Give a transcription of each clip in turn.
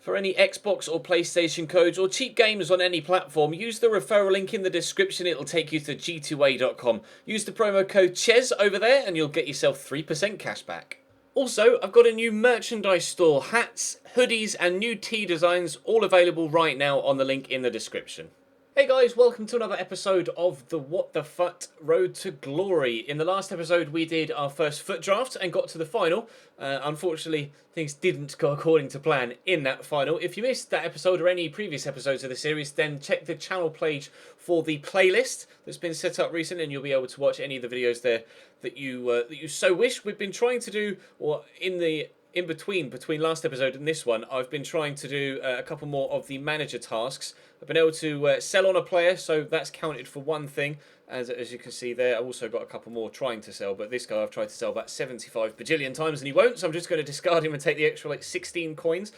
For any Xbox or PlayStation codes or cheap games on any platform, use the referral link in the description. It'll take you to g2a.com. Use the promo code CHES over there and you'll get yourself 3% cash back. Also, I've got a new merchandise store, hats, hoodies and new tee designs, all available right now on the link in the description. Hey guys, welcome to another episode of the What the Fut Road to Glory. In the last episode we did our first foot draft and got to the final. Unfortunately, things didn't go according to plan in that final. If you missed that episode or any previous episodes of the series, then check the channel page for the playlist that's been set up recently and you'll be able to watch any of the videos there that you so wish. We've been trying to do, or in between last episode and this one, I've been trying to do a couple more of the manager tasks. I've been able to sell on a player, so that's counted for one thing. As you can see there, I've also got a couple more trying to sell, but this guy I've tried to sell about 75 bajillion times and he won't, so I'm just going to discard him and take the extra 16 coins.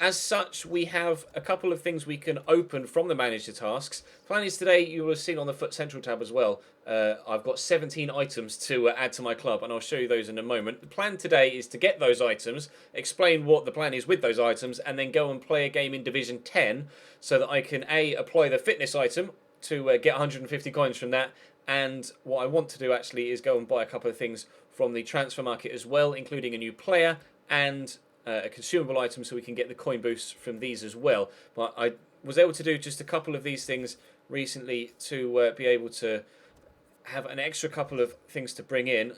As such, we have a couple of things we can open from the manager tasks. Plan is today, you will have seen on the Foot Central tab as well, I've got 17 items to add to my club, and I'll show you those in a moment. The plan today is to get those items, explain what the plan is with those items, and then go and play a game in Division 10, so that I can apply the fitness item to get 150 coins from that, and what I want to do actually is go and buy a couple of things from the transfer market as well, including a new player and a consumable item so we can get the coin boosts from these as well. But I was able to do just a couple of these things recently to be able to have an extra couple of things to bring in.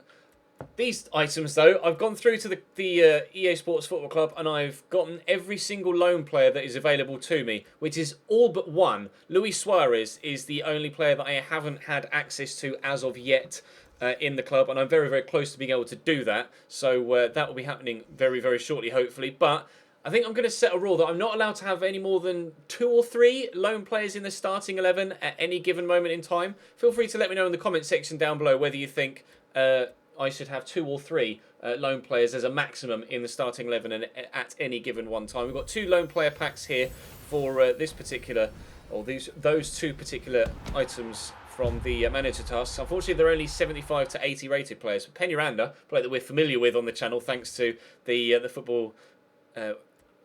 These items though, I've gone through to the EA Sports Football Club and I've gotten every single loan player that is available to me, which is all but one. Luis Suarez is the only player that I haven't had access to as of yet in the club, and I'm very, very close to being able to do that. So that will be happening very, very shortly, hopefully. But I think I'm going to set a rule that I'm not allowed to have any more than 2 or 3 loan players in the starting 11 at any given moment in time. Feel free to let me know in the comment section down below whether you think I should have 2 or 3 loan players as a maximum in the starting 11 and at any given one time. We've got 2 loan player packs here for this particular, or those 2 particular items from the manager tasks. Unfortunately, they're only 75 to 80 rated players. Peñaranda, player that we're familiar with on the channel, thanks to the football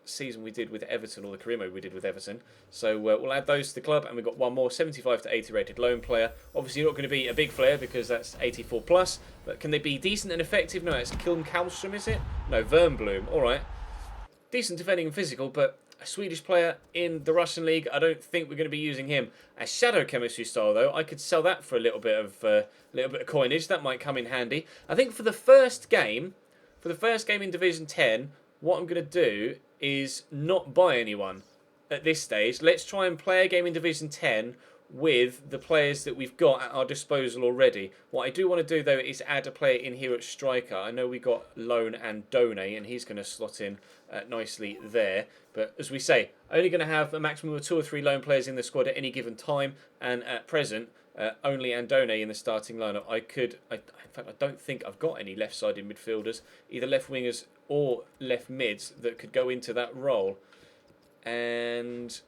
season we did with Everton, or the career mode we did with Everton. So we'll add those to the club, and we've got one more 75 to 80 rated loan player. Obviously, you're not going to be a big player because that's 84 plus, but can they be decent and effective? No, it's Kilm Kalstrom, is it? No, Vernbloom. All right. Decent defending and physical, but a Swedish player in the Russian league, I don't think we're going to be using him. A shadow chemistry style, though, I could sell that for a little bit of coinage. That might come in handy. I think for the first game in Division 10, what I'm going to do is not buy anyone at this stage. Let's try and play a game in Division 10 with the players that we've got at our disposal already. What I do want to do, though, is add a player in here at striker. I know we got Loan and Done, and he's going to slot in nicely there. But as we say, only going to have a maximum of 2 or 3 loan players in the squad at any given time, and at present, only Andone in the starting lineup. In fact, I don't think I've got any left-sided midfielders, either left wingers or left mids, that could go into that role. And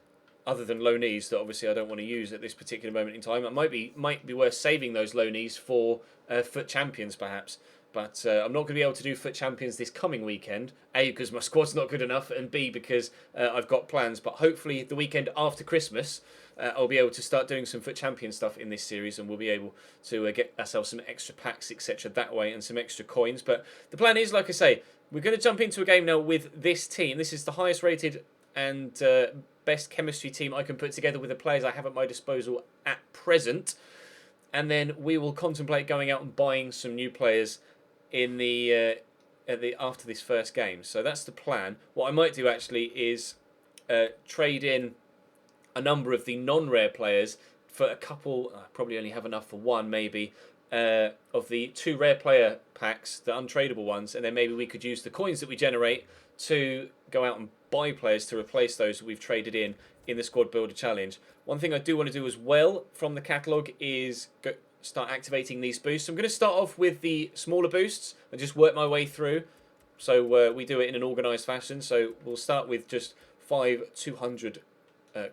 other than loanees that obviously I don't want to use at this particular moment in time, it might be worth saving those loanees for Foot Champions perhaps. But I'm not going to be able to do Foot Champions this coming weekend. A, because my squad's not good enough, and B, because I've got plans. But hopefully the weekend after Christmas, I'll be able to start doing some Foot Champion stuff in this series, and we'll be able to get ourselves some extra packs, etc. that way, and some extra coins. But the plan is, like I say, we're going to jump into a game now with this team. This is the highest rated and best chemistry team I can put together with the players I have at my disposal at present. And then we will contemplate going out and buying some new players in after this first game. So that's the plan. What I might do actually is trade in a number of the non-rare players for a couple. I probably only have enough for one, maybe, of the 2 rare player packs, the untradeable ones, and then maybe we could use the coins that we generate to go out and buy players to replace those that we've traded in the Squad Builder Challenge. One thing I do want to do as well from the catalogue is start activating these boosts. I'm going to start off with the smaller boosts and just work my way through. So we do it in an organised fashion. So we'll start with just 5 200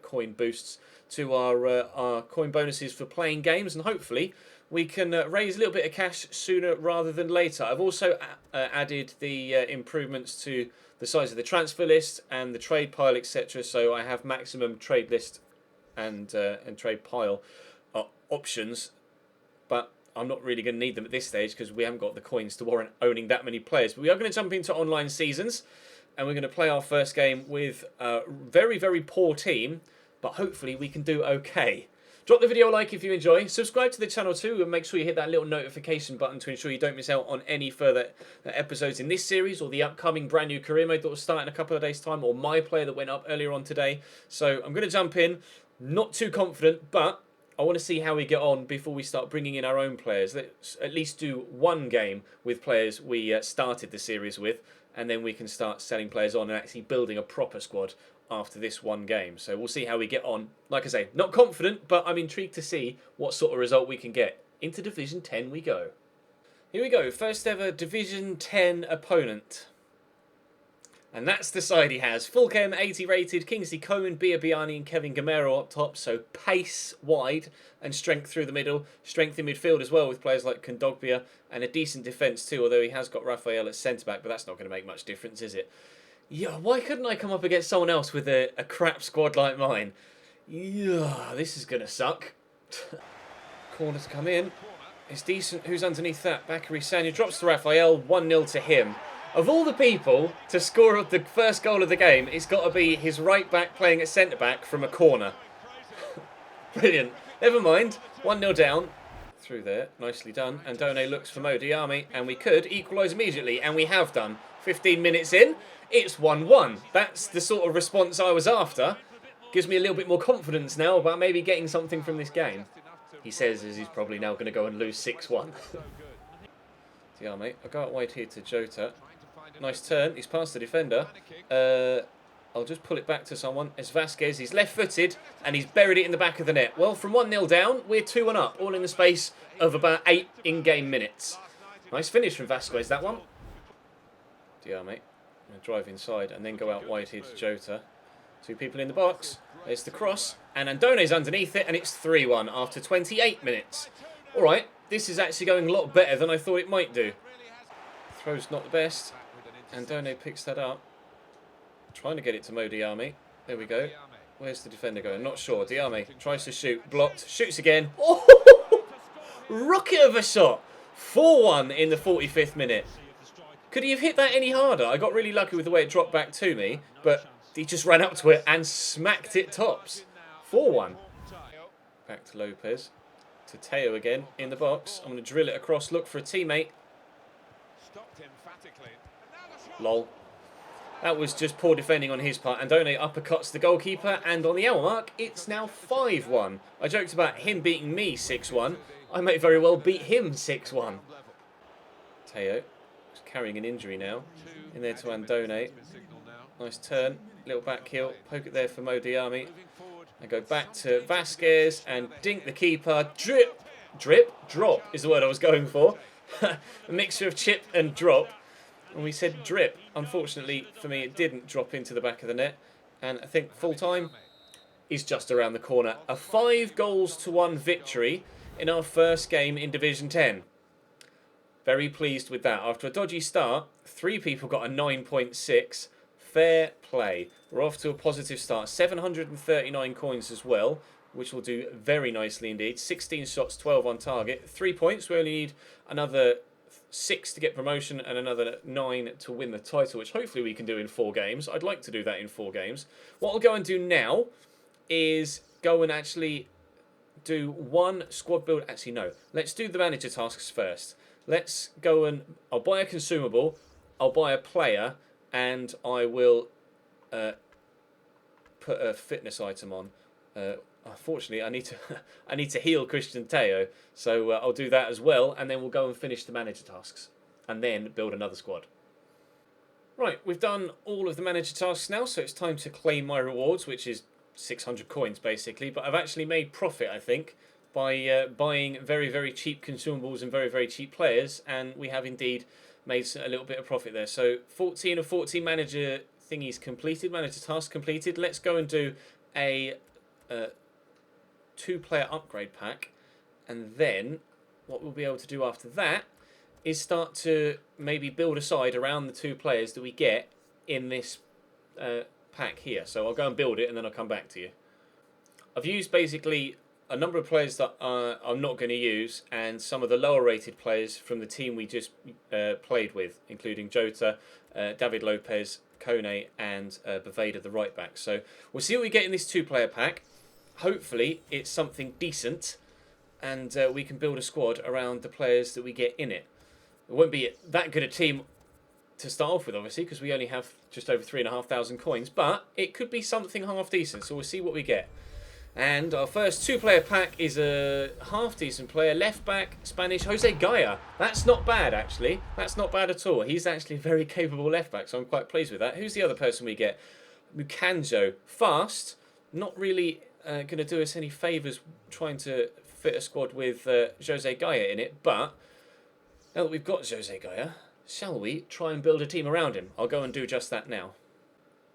coin boosts to our coin bonuses for playing games, and hopefully we can raise a little bit of cash sooner rather than later. I've also added the improvements to the size of the transfer list and the trade pile, etc. So I have maximum trade list and trade pile options, but I'm not really going to need them at this stage because we haven't got the coins to warrant owning that many players. But we are going to jump into online seasons, and we're going to play our first game with a very, very poor team, but hopefully we can do okay. Drop the video a like if you enjoy. Subscribe to the channel too, and make sure you hit that little notification button to ensure you don't miss out on any further episodes in this series or the upcoming brand new career mode that will start in a couple of days' time, or my player that went up earlier on today. So I'm going to jump in. Not too confident, but I want to see how we get on before we start bringing in our own players. Let's at least do one game with players we started the series with, and then we can start selling players on and actually building a proper squad after this one game. So we'll see how we get on. Like I say, not confident, but I'm intrigued to see what sort of result we can get. Into Division 10 we go. Here we go, first ever Division 10 opponent. And that's the side he has. Fulchem 80 rated, Kingsley Coman, Biani and Kevin Gamero up top. So pace wide and strength through the middle. Strength in midfield as well with players like Kondogbia, and a decent defence too, although he has got Raphael at centre-back, but that's not going to make much difference, is it? Yeah, why couldn't I come up against someone else with a crap squad like mine? Yeah, this is going to suck. Corners come in. It's decent. Who's underneath that? Bakary Sanya drops to Raphael. 1-0 to him. Of all the people to score the first goal of the game, it's got to be his right back playing at centre-back from a corner. Brilliant. Never mind. 1-0 down. Through there. Nicely done. Andone looks for Modiami, and we could equalise immediately, and we have done. 15 minutes in, it's 1-1. That's the sort of response I was after. Gives me a little bit more confidence now about maybe getting something from this game. He says as he's probably now going to go and lose 6-1. Diame, I'll go out wide here to Jota. Nice turn. He's past the defender. I'll just pull it back to someone. It's Vasquez. He's left-footed, and he's buried it in the back of the net. Well, from 1-0 down, we're 2-1 up, all in the space of about 8 in-game minutes. Nice finish from Vasquez, that one. Diame, going to drive inside and then go out wide here to Jota. 2 people in the box. There's the cross, and Andone's underneath it, and it's 3-1 after 28 minutes. All right, this is actually going a lot better than I thought it might do. Throw's not the best. Andone picks that up. Trying to get it to Modiami. There we go. Where's the defender going? Not sure. Diame tries to shoot. Blocked. Shoots again. Oh! Rocket of a shot. 4-1 in the 45th minute. Could he have hit that any harder? I got really lucky with the way it dropped back to me, but he just ran up to it and smacked it tops. 4-1. Back to Lopez. To Teo again in the box. I'm going to drill it across. Look for a teammate. Lol. That was just poor defending on his part. Andone uppercuts the goalkeeper, and on the hour mark, it's now 5-1. I joked about him beating me 6-1. I may very well beat him 6-1. Teo, carrying an injury now. In there to Andone. Nice turn. Little back heel. Poke it there for Modiami. And go back to Vasquez and dink the keeper. Drip. Drip? Drop is the word I was going for. A mixture of chip and drop. And we said drip. Unfortunately for me, it didn't drop into the back of the net. And I think full time is just around the corner. A 5-1 victory in our first game in Division 10. Very pleased with that. After a dodgy start, 3 people got a 9.6. Fair play. We're off to a positive start. 739 coins as well, which will do very nicely indeed. 16 shots, 12 on target. 3 points. We only need another 6 to get promotion and another 9 to win the title, which hopefully we can do in 4 games. I'd like to do that in 4 games. What I'll go and do now is go and actually do one squad build. Actually, no. Let's do the manager tasks first. Let's go and I'll buy a consumable, I'll buy a player, and I will put a fitness item on. Unfortunately, I need to heal Christian Teo, so I'll do that as well, and then we'll go and finish the manager tasks, and then build another squad. Right, we've done all of the manager tasks now, so it's time to claim my rewards, which is 600 coins basically. But I've actually made profit, I think, by buying very, very cheap consumables and very, very cheap players, and we have indeed made a little bit of profit there. So 14 of 14 manager thingies completed, manager tasks completed. Let's go and do a 2-player upgrade pack, and then what we'll be able to do after that is start to maybe build a side around the 2 players that we get in this pack here. So I'll go and build it and then I'll come back to you. I've used basically a number of players that I'm not going to use, and some of the lower rated players from the team we just played with, including Jota, David Lopez, Kone and Baveda, the right back. So we'll see what we get in this 2-player pack. Hopefully it's something decent, and we can build a squad around the players that we get in it. It won't be that good a team to start off with, obviously, because we only have just over 3,500 coins, but it could be something half decent, so we'll see what we get. And our first 2-player pack is a half-decent player, left-back, Spanish, Jose Gaya. That's not bad, actually. That's not bad at all. He's actually a very capable left-back, so I'm quite pleased with that. Who's the other person we get? Mukanjo. Fast. Not really going to do us any favours trying to fit a squad with Jose Gaya in it, but now that we've got Jose Gaya, shall we try and build a team around him? I'll go and do just that now.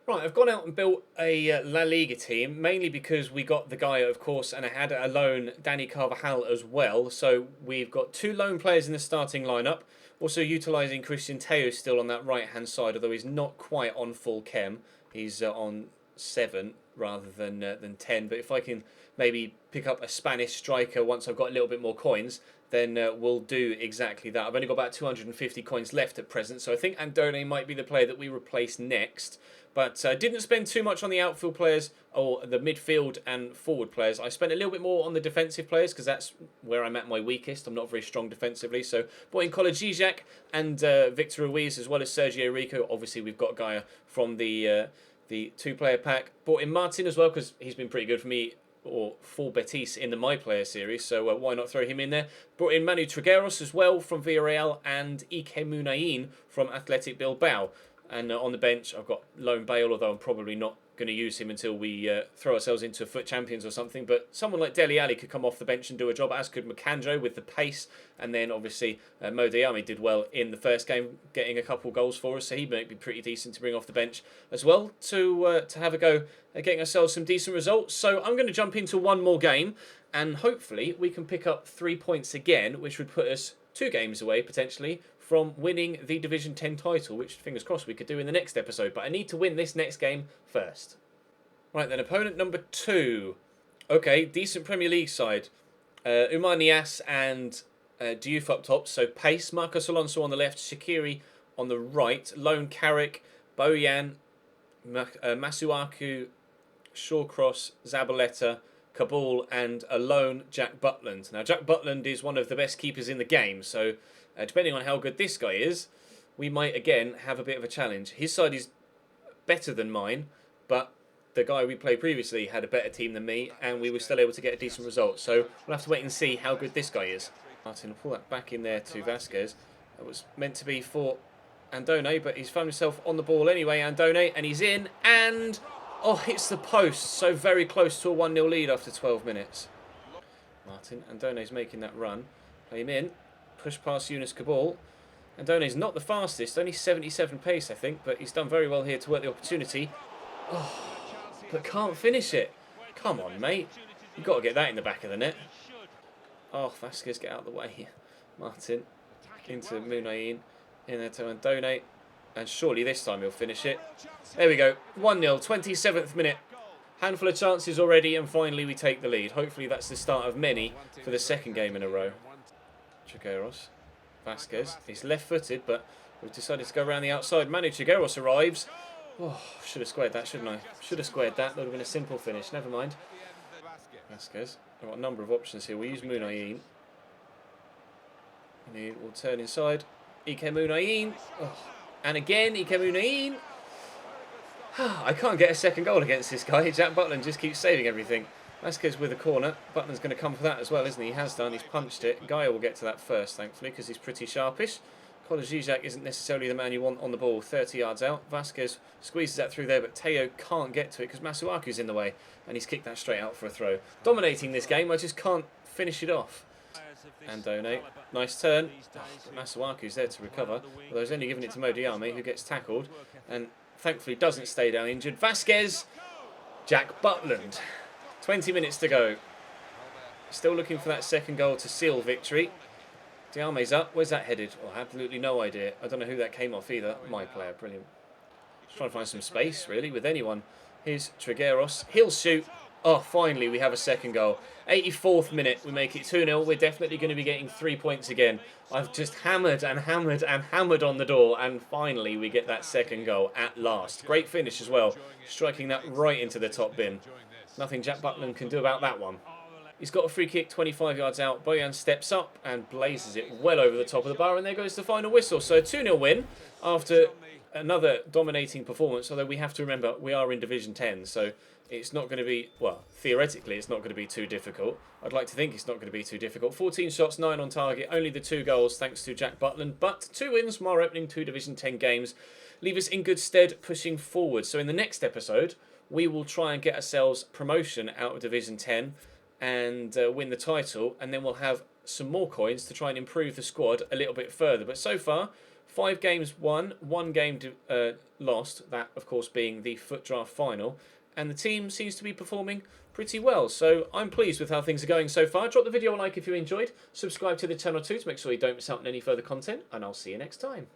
Right, I've gone out and built a La Liga team, mainly because we got the Gaya, of course, and I had a loan, Danny Carvajal, as well. So we've got 2 loan players in the starting lineup. Also utilising Christian Tues still on that right-hand side, although he's not quite on full chem. He's on 7 rather than 10. But if I can maybe pick up a Spanish striker once I've got a little bit more coins, then we'll do exactly that. I've only got about 250 coins left at present, so I think Andone might be the player that we replace next. But didn't spend too much on the outfield players or the midfield and forward players. I spent a little bit more on the defensive players because that's where I'm at my weakest. I'm not very strong defensively. So brought in Zizek and Victor Ruiz as well as Sergio Rico. Obviously, we've got Gaya from the 2-player pack. Brought in Martin as well because he's been pretty good for me or for Betis in the My Player series. So why not throw him in there? Brought in Manu Trigueros as well from Villarreal and Ike Munain from Athletic Bilbao. And on the bench, I've got Lone Bale, although I'm probably not going to use him until we throw ourselves into Foot Champions or something. But someone like Dele Alli could come off the bench and do a job, as could Mukanjo with the pace. And then, obviously, Mo Diame did well in the first game, getting a couple goals for us. So he might be pretty decent to bring off the bench as well to have a go at getting ourselves some decent results. So I'm going to jump into one more game. And hopefully we can pick up 3 points again, which would put us 2 games away, potentially, from winning the Division 10 title, which, fingers crossed, we could do in the next episode. But I need to win this next game first. Right then, opponent number 2. Okay, decent Premier League side. Umar Nias and Diouf up top. So pace, Marcos Alonso on the left, Shaqiri on the right, Lone Carrick, Bojan, Masuaku, Shawcross, Zabaleta, Kabul, and a lone Jack Butland. Now, Jack Butland is one of the best keepers in the game, so depending on how good this guy is, we might again have a bit of a challenge. His side is better than mine, but the guy we played previously had a better team than me, and we were still able to get a decent result. So we'll have to wait and see how good this guy is. Martin will pull that back in there to Vasquez. That was meant to be for Andone, but he's found himself on the ball anyway, Andone, and he's in, and oh, hits the post. So very close to a 1-0 lead after 12 minutes. Martin, Andone's making that run. Play him in. Push past Yunus Kabul. Andone's not the fastest, only 77 pace, I think, but he's done very well here to work the opportunity. Oh, but can't finish it. Come on, mate. You've got to get that in the back of the net. Oh, Vasquez, get out of the way. Martin into Munain. In there to Andone. And surely this time he'll finish it. There we go. 1-0, 27th minute. Handful of chances already, and finally we take the lead. Hopefully that's the start of many for the second game in a row. Trigueros. Vasquez. He's left-footed, but we've decided to go around the outside. Manu Trigueros arrives. Oh, should have squared that, shouldn't I? Should have squared that. That would have been a simple finish. Never mind. Vasquez. I've got a number of options here. We'll use Munain. We'll turn inside. Ike Munain. Oh. And again, Ike Munain. I can't get a second goal against this guy. Jack Butland just keeps saving everything. Vasquez with a corner. Butland's going to come for that as well, isn't he? He has done. He's punched it. Gaia will get to that first, thankfully, because he's pretty sharpish. Zizek isn't necessarily the man you want on the ball 30 yards out. Vasquez squeezes that through there, but Teo can't get to it because Masuaku's in the way, and he's kicked that straight out for a throw. Dominating this game, I just can't finish it off. Andone, nice turn. Oh, Masuaku's there to recover, although he's only giving it to Mo Diame, who gets tackled, and thankfully doesn't stay down injured. Vasquez, Jack Butland. 20 minutes to go. Still looking for that second goal to seal victory. Diame's up. Where's that headed? Oh, absolutely no idea. I don't know who that came off either. My player, brilliant. Just trying to find some space, really, with anyone. Here's Trigueros. He'll shoot. Oh, finally, we have a second goal. 84th minute, we make it 2-0. We're definitely going to be getting 3 points again. I've just hammered and hammered and hammered on the door, and finally we get that second goal at last. Great finish as well, striking that right into the top bin. Nothing Jack Butland can do about that one. He's got a free kick 25 yards out. Bojan steps up and blazes it well over the top of the bar, and there goes the final whistle. So a 2-0 win after another dominating performance, although we have to remember we are in Division 10, so it's not going to be, well, theoretically it's not going to be too difficult. I'd like to think it's not going to be too difficult. 14 shots, 9 on target, only the 2 goals thanks to Jack Butland, but 2 wins from our opening 2 Division 10 games leave us in good stead pushing forward. So in the next episode, we will try and get ourselves promotion out of Division 10 and win the title, and then we'll have some more coins to try and improve the squad a little bit further. But so far, 5 games won, 1 game lost, that of course being the Foot Draft final, and the team seems to be performing pretty well. So I'm pleased with how things are going so far. Drop the video a like if you enjoyed, subscribe to the channel too to make sure you don't miss out on any further content, and I'll see you next time.